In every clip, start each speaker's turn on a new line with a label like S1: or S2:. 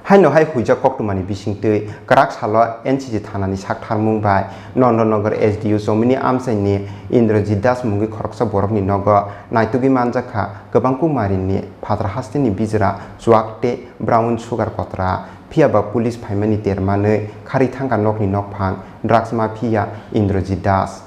S1: Haino hai huja koktumani bisingtui karak salo NCG thanani saktarmung bai Nondonnagar SDU somini amsaini Indrajit Das mungi khoroksa borokni nogo naitugi manjakha gobang kumarini phadra hastini bijra chuakte brown sugar kotra phiaba police phaimani termanui khari thangka nokni nokphang drugs mafia Indrajit Das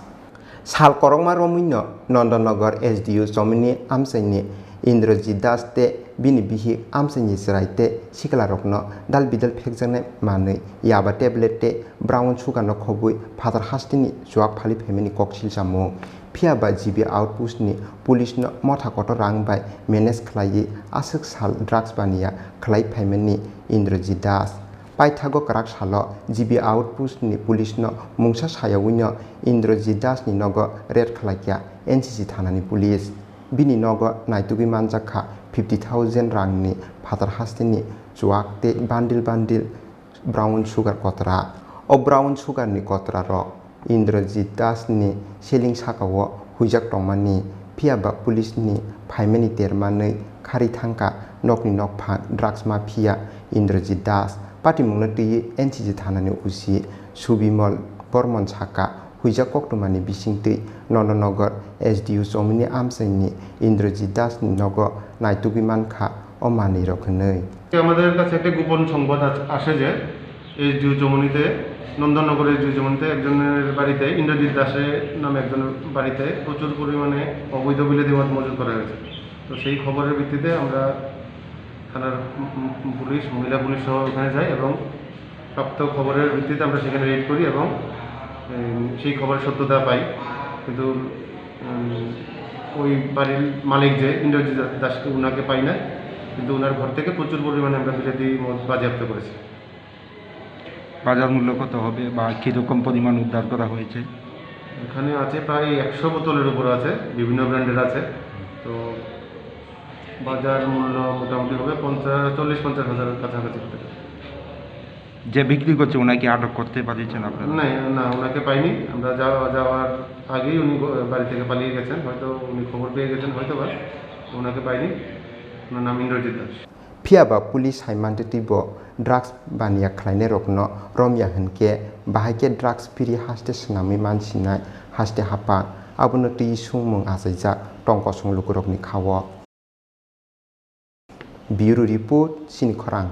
S1: sal korokma romuino Nondonnagar SDU somini amsaini Indrajit Das te bini bihi amsaini sraite siklarokno dal bidal phekjane manui yaba tablet te brown sugar no khobui phadar hastini chuak phali phaimani koksil samung phiaba GB outpost ni police no motha koto rang bai manage khlai asuk sal drugs bania khlai phaimani Indrajit Das paithago karak salo GB outpost ni police no mungsa sayawino Indrajit Das ni nogo red khlaikya NCC thanani police bini nogo naitugi manjakha 50,000 rangni phadar hastini chuakte bandil brown sugar kotra o brown sugar ni kotra ro Indrajit Das ni selling sakao hujak tongmani phiaba police ni phaimani termanui khari thangka nokni nokpha drugs mafia Indrajit Das patimungna tui NCG thanani usi Subimol Bormon Saka hujak koktumani bisingtui Nondonnagar SDU somini amsaini Indrajit Das ni nogo naitugi mankha o mani rokhnoi
S2: আমাদের কাছে একটা গোপন সংবাদ আসে যে SDU জমনিতে Nandannagar SDU জমনিতে একজনের বাড়িতে ইন্দ্রজিৎ দাসের নামে একজনের বাড়িতে প্রচুর পরিমাণে অবৈধ বিলাতি মদ মজুত করা হয়েছে। তো সেই খবরের ভিত্তিতে আমরা থানার পুলিশ মহিলা পুলিশ সহ ওখানে যাই এবং প্রাপ্ত খবরের ভিত্তিতে আমরা সেখানে রেড করি এবং সেই খবরের সত্যতা পাই। কিন্তু ওই বাড়ির মালিক যে ইন্দ্রজিৎ দাসকে ওনাকে পাই না, কিন্তু ওনার ঘর থেকে প্রচুর পরিমাণে আমরা বিলাতি মদ বাজেয়াপ্ত করেছি।
S3: বাজার মূল্য কত হবে বা কীরকম পরিমাণ উদ্ধার করা হয়েছে?
S2: এখানে আছে প্রায় 100 বোতলের উপর আছে, বিভিন্ন ব্র্যান্ডের আছে। তো বাজার মূল্য মোটামুটি হবে 40-50 হাজারের কাছাকাছি।
S3: যে বিক্রি করছে ওনাকে আটক করতে পারছেন আপনারা?
S2: না, ওনাকে পাইনি। আমরা যাওয়ার আগেই উনি বাড়ি থেকে পালিয়ে গেছেন, হয়তো উনি খবর পেয়ে গেছেন, হয়তো বা ওনাকে পাইনি। ওনার নাম Indrajit Das.
S1: phiaba police haimante tibo drugs bania khlaine rokno romya hinke bahaike drugs piri haste snami mansinai haste hapa abono tui sungmung asaijak tongko sunglukurokni khawo Bureau Report Sini Khorang